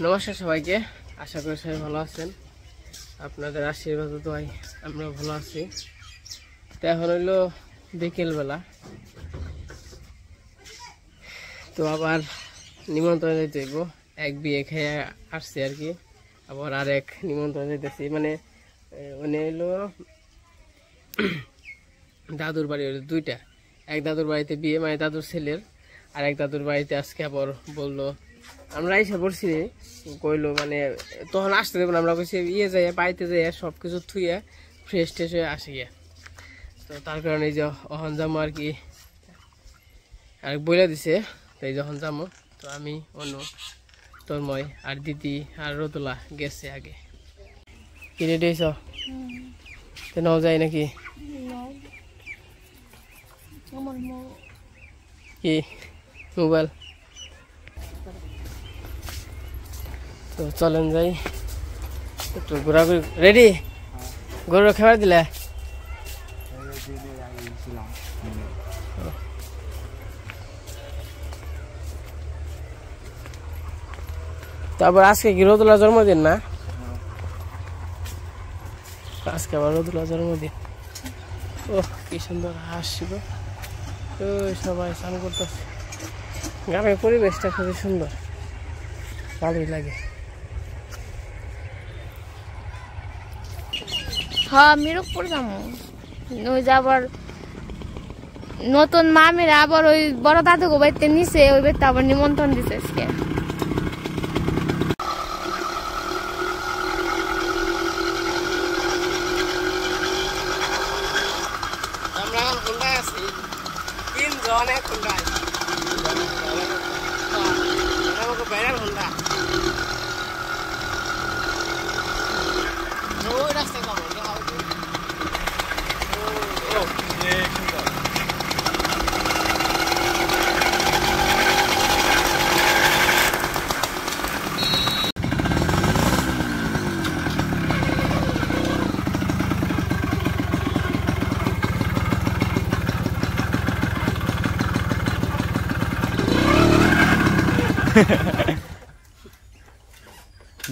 নমস্কার সবাইকে, আশা করি সবাই ভালো আছেন। আপনাদের আশীর্বাদ দোয়ায় আমরা ভালো আছি। তো এখন হইলো বিকেলবেলা, তো আবার নিমন্ত্রণ যেতে হইব। এক বিয়ে খেয়ে আসছি আর কি, আবার আর এক নিমন্ত্রণ যেতেছি। মানে হইলো দাদুর বাড়ি হইলো দুইটা। এক দাদুর বাড়িতে বিয়ে, মানে দাদুর ছেলের, আর এক দাদুর বাড়িতে আজকে আবার বললো আমরা এসে পড়ছি। কইলো মানে তখন আসতে দেবো না, আমরা কইছি ইয়ে যাই বাড়িতে যাই সব কিছু থুইয়া ফ্রেশ ট্রেশ হয়ে আসি গিয়া। তো তার কারণে এই যে অহন যাবো আর কি, আর বইলা দিছে তাই যখন যাবো। তো আমি অনু, তন্ময় আর দিদি আর রতুলা গেছে আগে। কি রেডি হয়েছ? তো নাও যাই নাকি? কি মোবাইল? তো চলেন যাই একটু ঘোরাঘুরি। রেডি? গরু খাবার দিলে? তারপর আজকে কি রতুলার জন্মদিন না? আজকে আবার রতুলার জন্মদিন। ও কি সুন্দর হাসছিল, সবাই স্নান করতেছে। গ্রামের পরিবেশটা খুবই সুন্দর, ভালোই লাগে। হ্যাঁ মিরকপুর যাবো। ওই যে আবার নতুন মামিরা আবার ওই বড় দাদুকে বাড়িতে নিছে, ওই বাড়িতে আবার নিমন্ত্রণ দিছে আজকে। আমরা এখন খুলনায় আছি, 3 জনে খুলনায়। আমাকে বাইরে খুলনা ওই রাস্তায় যাবো।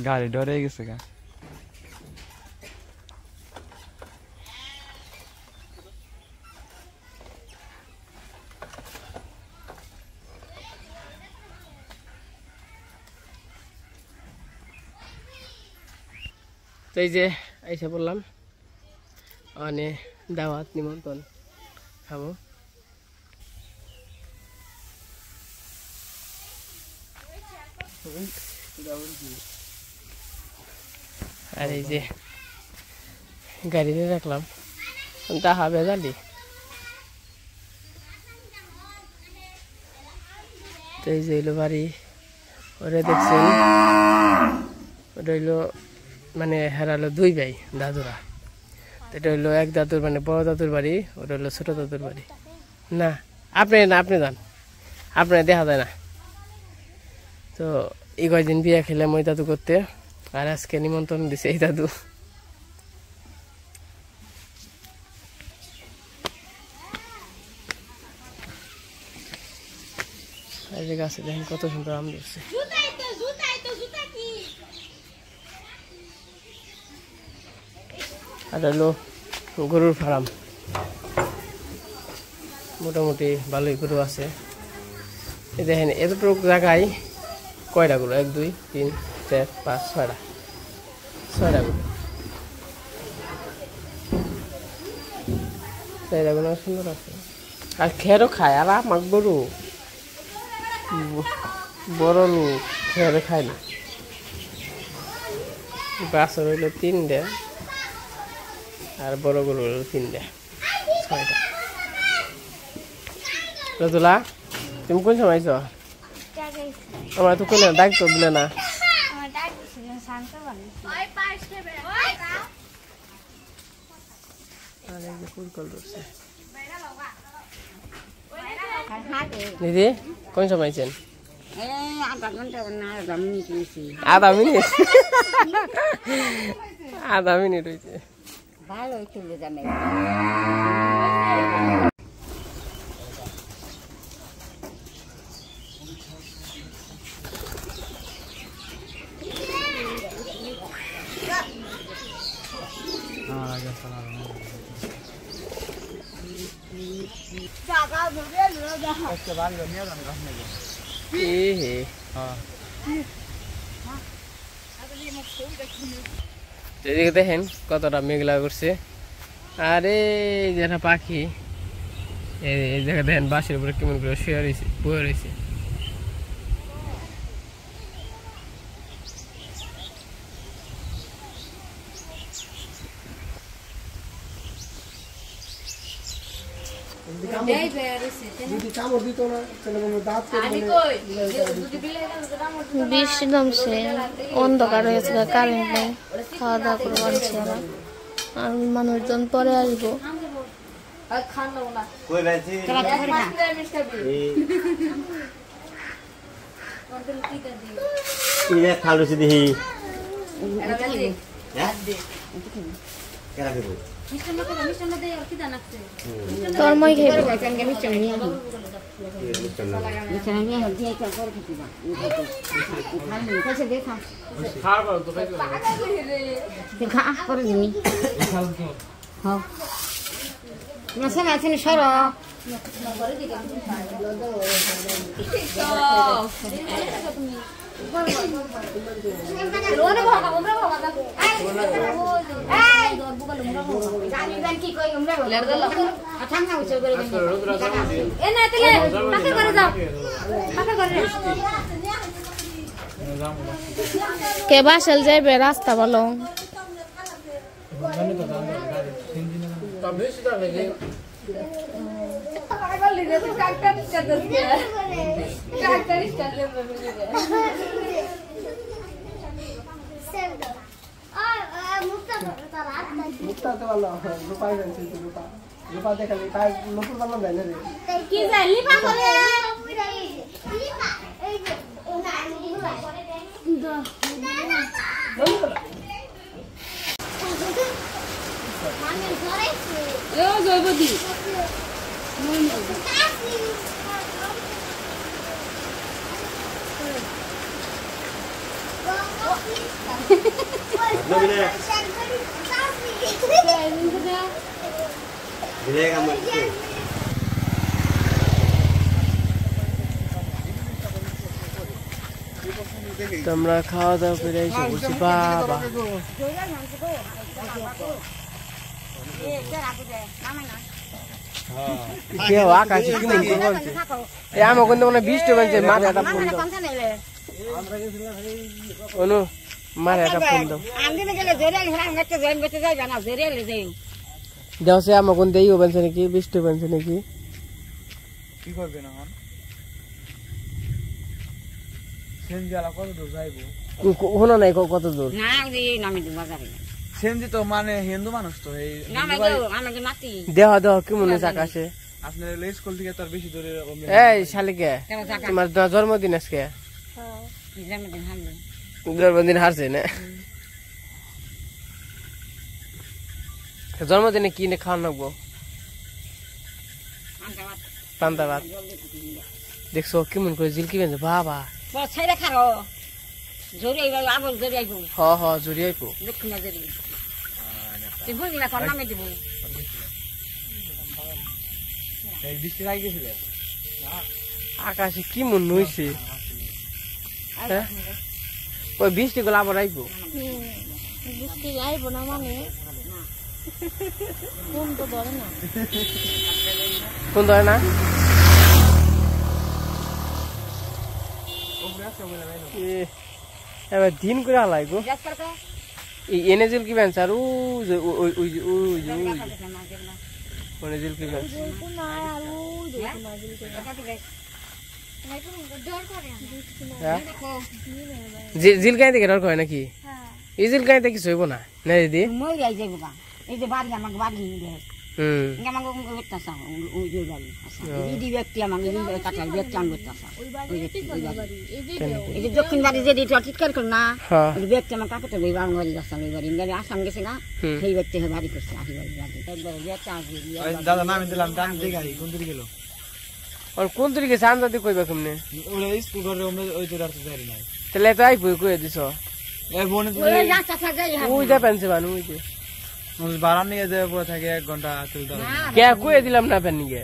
গাড়ি ডরে গেছে গা। তো এই যে আইসা বললাম মানে দাওয়াত নিমন্ত্রণ খাবো। আর এই যে গাড়িতে রাখলাম, তাহা বেজালি। তো এই যে এলো বাড়ি, ওরা দেখছেন ওটা হইলো মানে হারালো 2 ভাই দাদুরা। এটা হইলো এক দাদুর মানে বড় দাদুর বাড়ি, ওটা হইলো ছোট দাদুর বাড়ি। না আপনি না, আপনি যান, আপনার দেখা যায় না। তো এই কয়দিন বিয়ে খেলাম ওই দাদু করতে, আর আজকে নিমন্ত্রণ দিছে এই দাদু। এই যে গাছে দেখেন কত সুন্দর আম ধরছে। আর হলো গরুর ফার্ম, মোটামুটি ভালোই গরু আছে। এই দেখেন এতটুকু জায়গায় কয়টা গরু? 1 2 3 4 5 6টা, 6টা গরু। জায়গাগুলো সুন্দর আছে, আর খেরও খায়। আর আমার গরু বড় লোক খেয়ে খায় না। বাছর হইলো 3টে, আর বড় গরু হইলো 3টে, 6টা। রতুলা তুমি কোন সময় আইছো? আমার তো কইলে ডাক তো দিলে না। দিদি কোন সময় আইছেন? আধা মিনিট আধা মিনিট হয়েছে। ভালো চলে যাবে। এদিকে দেখেন কতটা মেঘলা করছে। আরে যেটা পাখি এই জায়গা দেখেন বাঁশের উপরে কেমন করে শুয়ে রয়েছে, বয়ে রয়েছে। বৃষ্টি নামছে, অন্ধকার হয়েছে, কারেন্ট নেই, খাওয়া দাওয়া করে বাড়ছে ওরা, আর মানুষজন পরে আসবো। তোর মই খেয়ে কে বাসাল যাইবে, রাস্তা বলো। তোমরা খাওয়া দাওয়া করে এসে বলছি বাবা আকাশে কি মনে করছে আমার কিন্তু মানে বৃষ্টি বানছে মারে একটা ফোন দাও অনু মারে একটা ফোন দাও দেও সে আমার কোন দেই বানছে নাকি বৃষ্টি বানছে নাকি কি করবে না সেনজিলা কত দূর যাইবো কোনো নাই কত দূর না এই নামে বাজারে সেনজি তো মানে হিন্দু মানুষ তো এই নামে গো আমাকে মাটি দেহ দেহ কি মনে হচ্ছে আকাশে আপনার স্কুল থেকে তার বেশি দূরে এই শালিকে তোমার জন্মদিন আজকে জন্মদিন হারছে না জন্মদিনে কি নে খাওয়া নাকবো পান্তা ভাত দেখছো কেমন করে জিলকি বেঁধে বাবা ছেড়ে খারো জড়িয়ে আবার জড়িয়ে জড়িয়ে আইবো দক্ষিণ জড়িয়ে তুই বুঝলি না কোন নামে দিব এই বৃষ্টি লাগি গেছিল আকাশে কি মন হইছে হ্যাঁ ওই বৃষ্টি গুলো আবার আইবো বৃষ্টি আইবো না মানে কোন তো ধরে না কোন ধরে না এবার দিন করে হালাই গো এনে জল কি বেঞ্চ আর জল কি বেঞ্চ জিল গাইতে ডর করে নাকি এই জিল গাইতে কিছু হইব না না দিদি এই যে বাড়ি আমাকে বাড়ি আমাকে ব্যক্তি আমাকে এই যে দক্ষিণ বাড়ি যে চিৎকার করে না ওই ব্যক্তি আমার কাকে ওই বাড়ি যাচ্ছে ওই বাড়ি গাড়ি আসাম গেছে না সেই ব্যক্তি বাড়ি করছে আশি বাড়ি দাদা নামে দিলাম দাম দিয়ে গাড়ি কোন দিকে গেল আর কোন দিকে সান্দাতে কইবা কেমনে ওরা স্কুল করে ওই তো রাস্তা যাই নাই তাহলে তো আইবো কই দিছো এর বনে ওই যা পেনছে বানু ওই যে বাড়া নিয়ে যাবে পুরো থাকে 1 ঘন্টা চলতে হবে কে কই দিলাম না পেন নিয়ে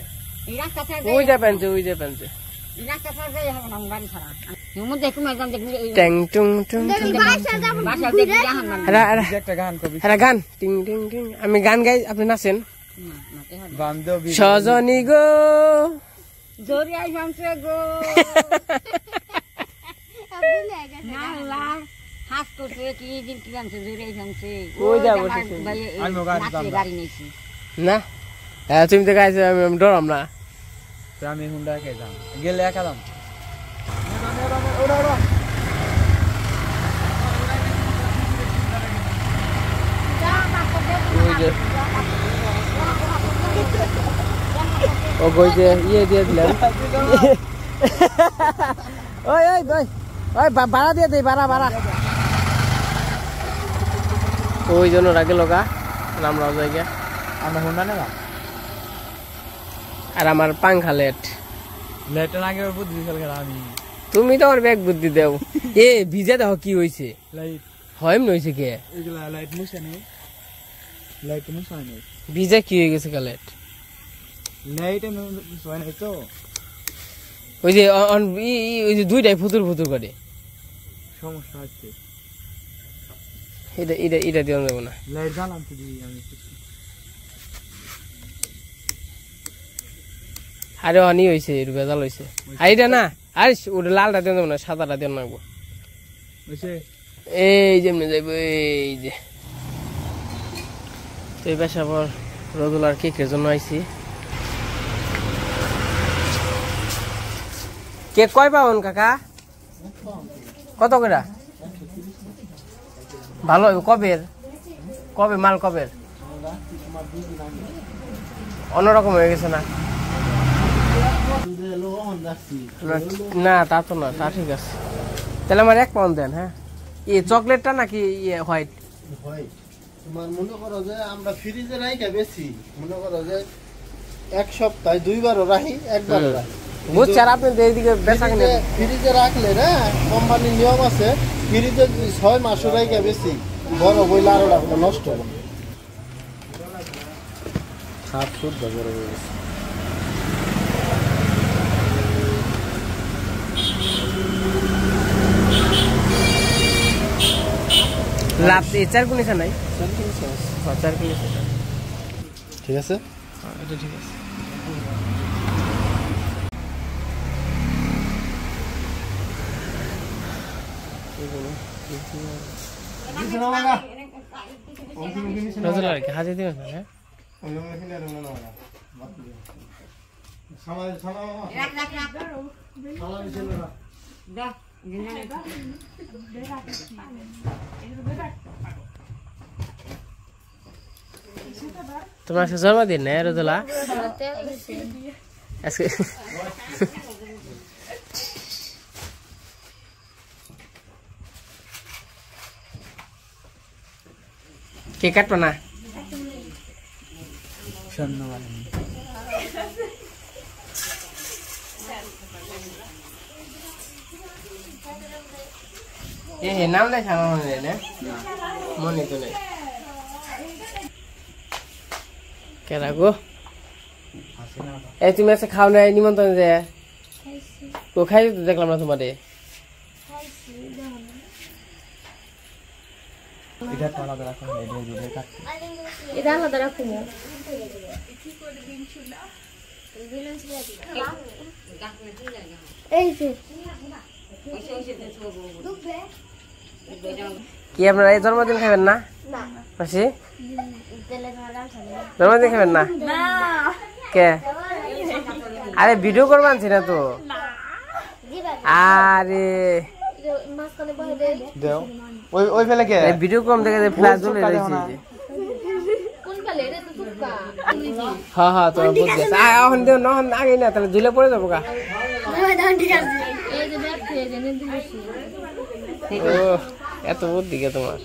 এই রাস্তা থেকে ওই যা পেনছে এই রাস্তা থেকে হবে না গাড়ি ছাড়া তুমি দেখুন একদম দেখুন ট্যাং টুং টুং বাসা দেখি জাহান না একটা গান কবি গান টিং টিং টিং আমি গান গাই আপনি নাচেন বান্ধবী সজনী গো জোরিয়াই ভাঙছে গো না লা হাস করছে কি দিন কি ভাঙছে জোরিয়াই ভাঙছে ওই যা বসেছে আমি গাড়ি নিয়েছি না তুমি তো গাইছো আমি ডরাম না আমি হুন্ডা কে যাম গেলে একা যাম ও কই যে ইয়ে দিয়ে দিলাম ওই ওই ভাই ওই ভাড়া দিয়ে দেই ভাড়া ওই জন্য রাগে লগা আমরাও জায়গা আমরা হুন্ডা নেলাম আর আমার পাংখা লেট আগে বুদ্ধি খেল আমি তুমি তো আমার ব্যাগ বুদ্ধি দেও এ ভিজে দেখো কি হয়েছে লাইট হয় এমনি হয়েছে কে এগুলা লাইট মুছে নেই লাইট মুছে নেই ভিজে কি হয়ে গেছে কালেট লাইট মুছে নেই তো ওই যে ওই যে দুইটাই ফুতুর করে সমস্যা হচ্ছে এটা দিয়ে যাবো না লাইট জ্বালাম তো দিই আমি আরে অনি হয়েছে বেজাল হয়েছে আইটা না আরে ওটা লালটা দিয়ে যাবো না সাদাটা দিয়ে নাকবো এই যেমনি যাইবো এই যে তো এই পেশা পর রোদুলার কেকের জন্য আইছি কেক কয় পাউন কাকা কত করে ভালো কবে মাল কবের অন্যরকম হয়ে গেছে না না তা তো না তা ঠিক আছে তাহলে আমার 1 পাউন্ড দেন হ্যাঁ চকলেটটা নাকি হোয়াইট তোমার মনে করো যে আমরা ফ্রিজে রাখি বেশি মনে করো যে 1 সপ্তাহে 2 বারও রাখি 1 বারও রাখি বুঝছি আর আপনি এইদিকে বেচা কিনে ফ্রিজে রাখলে না কোম্পানির নিয়ম আছে ফ্রিজে 6 মাসও রাখি বেশি বড় বইলে আরো রাখলে নষ্ট হবে খাপ শুদ্ধ করে গেছে লাভ 4 গুণ আছে নাই 4 গুণ ঠিক আছে এটা ঠিক আছে রোজলা কি হাজির দিবেন না হ্যাঁ তোমার জন্মদিন না রোজলা আজকে কেক কাটবো না নাম লেখা মনে তো নেই কে রাখো এই তুমি আজকে খাও নাই নিমন্ত্রণ যে তো খাই তো দেখলাম না তোমার এটা আলাদা রাখুন এই যে কি আপনারা এই জন্মদিন খাবেন না মাসি জন্মদিন খাবেন না কে আরে ভিডিও করবেন না তো আরে দাও ওই ফেলে কে ভিডিও কম দেখে ফ্ল্যাশ জ্বলে রয়েছে হ্যাঁ হ্যাঁ তোমার বুদ্ধি আছে এখন দেও না আগে না তাহলে ঝুলে পড়ে যাবো গা ও এত বুদ্ধি কে তোমার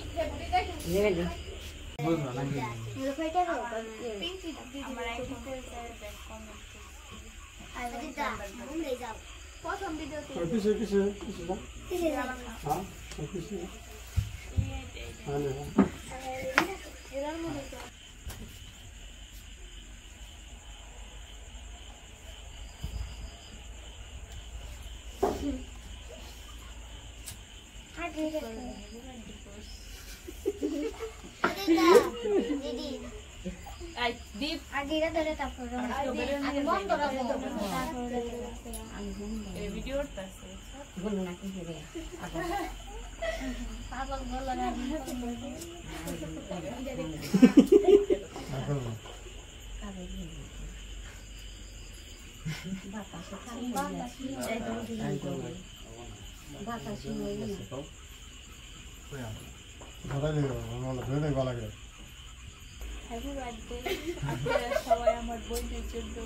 সবাই আমার বোনের জন্য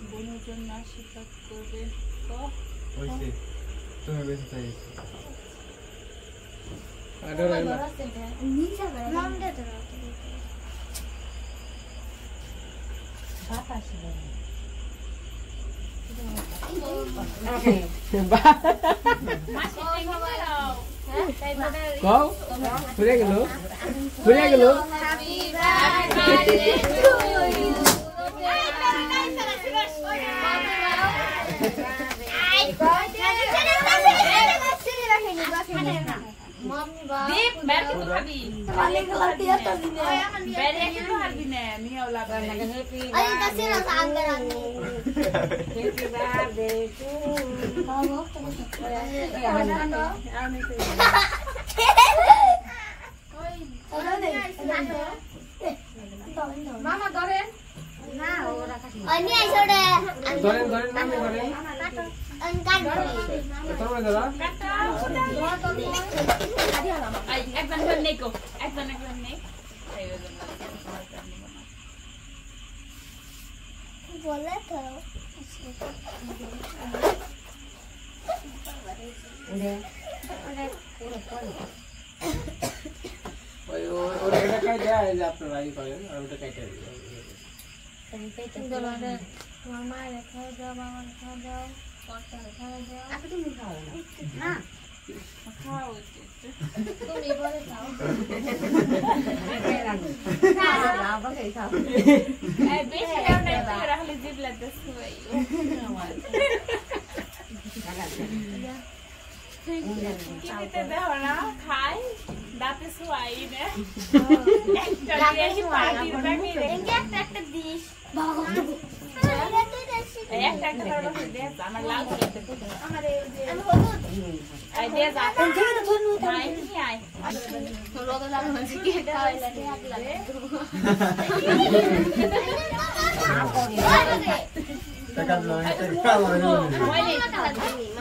বোনের জন্য আশীর্বাদ করবে ভুলে গেল ভুলে গেল দীপ বের কিন্তু খাবি বের কিন্তু খাবি না নিও লাগবে আরে কাছে না আঙ্গার হ্যাপি বার্থডে টু মামা ধরে না ওরা কাছে অনি আইছড়ে ধরেন ধরেন নামে ধরেন অনকান তোমরা দাদা আই একজন করে নেকো একজন নেক বলে তো ওটা কাই দেয় যে আপনারা ই করেন আর ওটা কাইটা দিবেন তোমার মায়ের খাওয়া দাও বাবার খাওয়া দাও কর্তার খাওয়া দাও আপনি তুমি খাও না খাও উচিত তুমি বলে খাও এই বেশি কারণে তুই রাখলে জিবলা দস হই কিতে দেও না খাই দাঁতে সোয়াই না একটা দিয়ে পাটি বাকি রে একটা দিস বাবা একটা করে দে আমার লাল করতে আমার আমি হলুদ আই দে যা নাই কি আই হলুদ লাল মানে কি এটা হইছে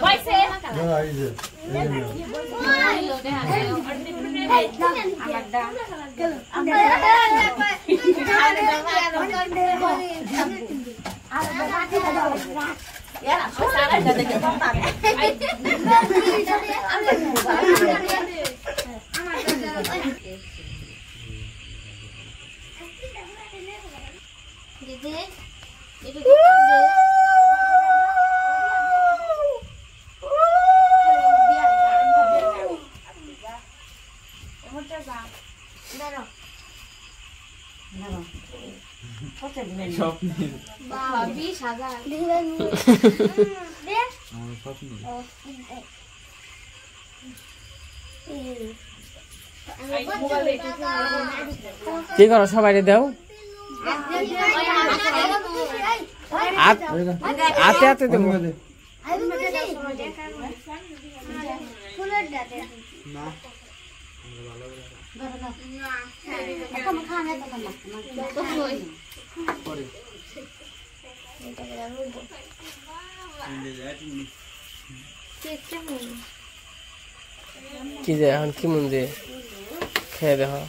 বয়সে দিদি এটা বাবা 20,000 দিবেন দে আমার স্বপ্ন কি করো সবাই দাও আতে আতে দেবো ফুলের ডাতে না এখন খানা তো না তো কই পরে এটা করে রইব কি যে এখন কি মন যে খেয়ে দেখো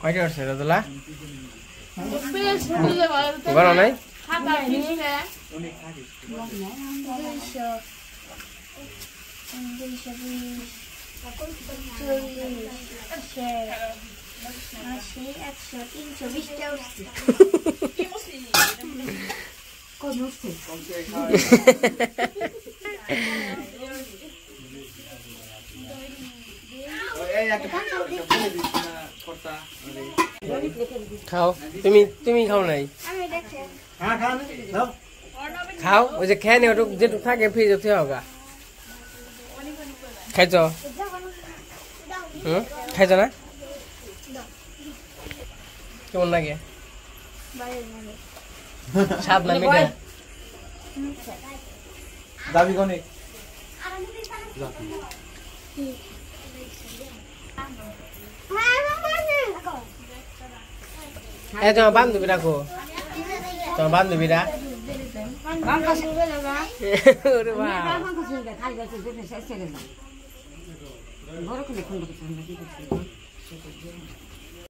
কয়টা আসছে রাজুলা বড় নাই খাও তুমি খাও নাই হ্যাঁ খান দাও খাও ওই যে খেয়ে নে ওটুক যেটুক থাকে ফ্রিজে থেকে হোক খাইছ খাইছ না কেমন লাগে স্বাদ না মিঠা দাবি কোনে তোমার বান্ধবীরা কো তোমার বান্ধবীরা বড় করে